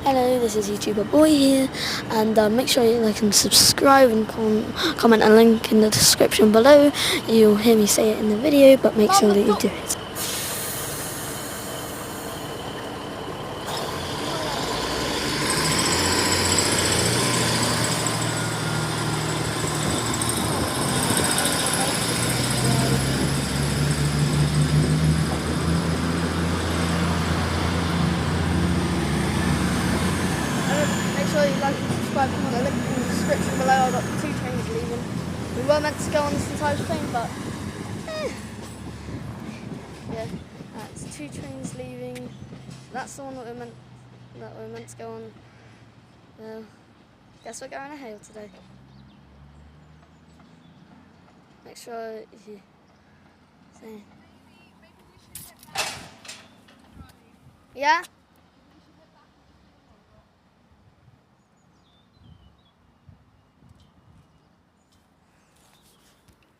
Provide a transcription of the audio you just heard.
Hello, this is YouTuber Boy here, and make sure you like and subscribe and comment a link in the description below. You'll hear me say it in the video, but make sure that you do it. Make sure you like and subscribe, comment a link in the description below. I've got 2 trains leaving. We were meant to go on this entire train, but yeah, that's 2 trains leaving. That's the one that we're meant to go on. Well, guess we're going to Hale today. Make sure you say. Yeah?